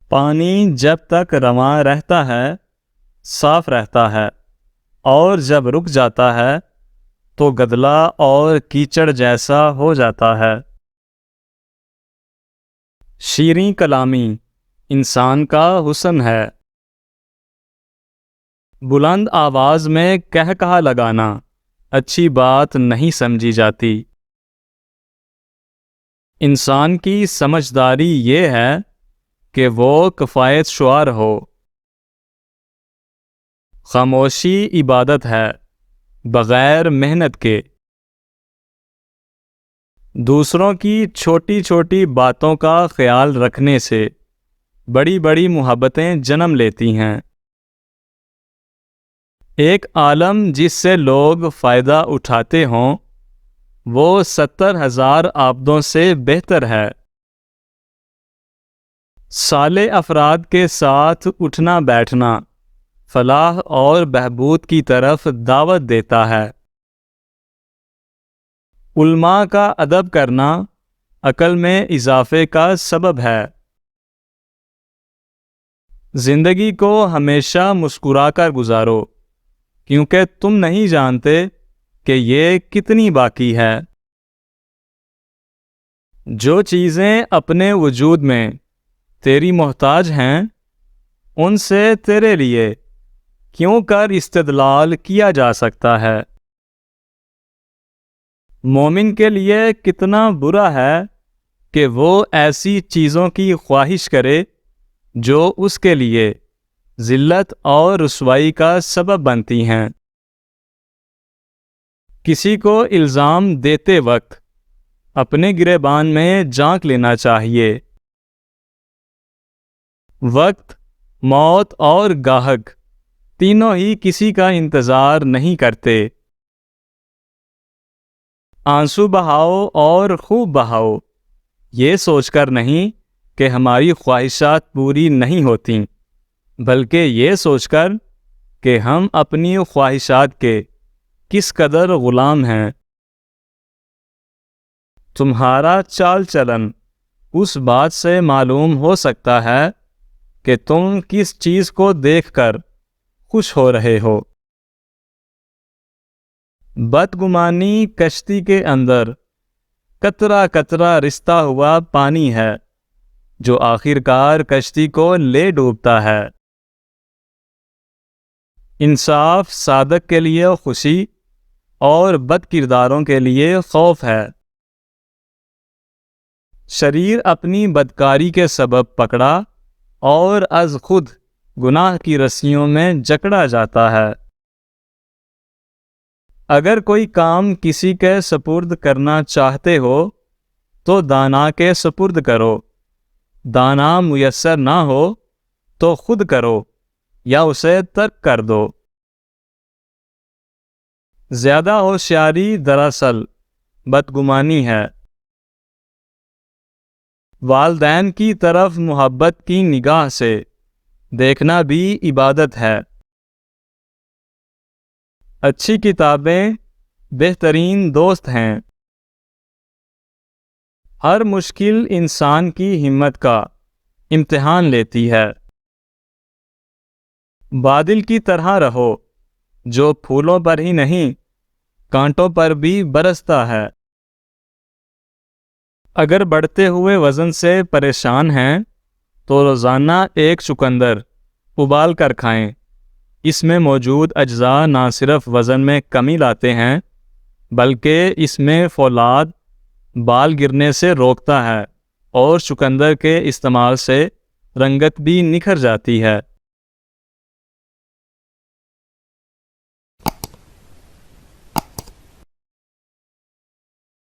پانی جب تک رواں رہتا ہے صاف رہتا ہے، اور جب رک جاتا ہے تو گدلا اور کیچڑ جیسا ہو جاتا ہے۔ شیریں کلامی انسان کا حسن ہے۔ بلند آواز میں کہا لگانا اچھی بات نہیں سمجھی جاتی۔ انسان کی سمجھداری یہ ہے کہ وہ کفایت شعار ہو۔ خاموشی عبادت ہے بغیر محنت کے۔ دوسروں کی چھوٹی چھوٹی باتوں کا خیال رکھنے سے بڑی بڑی محبتیں جنم لیتی ہیں۔ ایک عالم جس سے لوگ فائدہ اٹھاتے ہوں وہ 70,000 عابدوں سے بہتر ہے۔ صالح افراد کے ساتھ اٹھنا بیٹھنا فلاح اور بہبود کی طرف دعوت دیتا ہے۔ علماء کا ادب کرنا عقل میں اضافے کا سبب ہے۔ زندگی کو ہمیشہ مسکرا کر گزارو کیونکہ تم نہیں جانتے کہ یہ کتنی باقی ہے۔ جو چیزیں اپنے وجود میں تیری محتاج ہیں ان سے تیرے لیے کیوں کر استدلال کیا جا سکتا ہے۔ مومن کے لیے کتنا برا ہے کہ وہ ایسی چیزوں کی خواہش کرے جو اس کے لیے ذلت اور رسوائی کا سبب بنتی ہیں۔ کسی کو الزام دیتے وقت اپنے گریبان میں جھانک لینا چاہیے۔ وقت، موت اور گاہک تینوں ہی کسی کا انتظار نہیں کرتے۔ آنسو بہاؤ اور خوب بہاؤ، یہ سوچ کر نہیں کہ ہماری خواہشات پوری نہیں ہوتیں، بلکہ یہ سوچ کر کہ ہم اپنی خواہشات کے کس قدر غلام ہیں۔ تمہارا چال چلن اس بات سے معلوم ہو سکتا ہے کہ تم کس چیز کو دیکھ کر خوش ہو رہے ہو۔ بدگمانی کشتی کے اندر قطرہ قطرہ رستا ہوا پانی ہے جو آخر کار کشتی کو لے ڈوبتا ہے۔ انصاف صادق کے لیے خوشی اور بد کرداروں کے لیے خوف ہے۔ شریر اپنی بدکاری کے سبب پکڑا اور از خود گناہ کی رسیوں میں جکڑا جاتا ہے۔ اگر کوئی کام کسی کے سپرد کرنا چاہتے ہو تو دانا کے سپرد کرو، دانا میسر نہ ہو تو خود کرو یا اسے ترک کر دو۔ زیادہ ہوشیاری دراصل بدگمانی ہے۔ والدین کی طرف محبت کی نگاہ سے دیکھنا بھی عبادت ہے۔ اچھی کتابیں بہترین دوست ہیں۔ ہر مشکل انسان کی ہمت کا امتحان لیتی ہے۔ بادل کی طرح رہو جو پھولوں پر ہی نہیں کانٹوں پر بھی برستا ہے۔ اگر بڑھتے ہوئے وزن سے پریشان ہیں تو روزانہ ایک چقندر ابال کر کھائیں۔ اس میں موجود اجزاء نہ صرف وزن میں کمی لاتے ہیں بلکہ اس میں فولاد بال گرنے سے روکتا ہے اور چقندر کے استعمال سے رنگت بھی نکھر جاتی ہے۔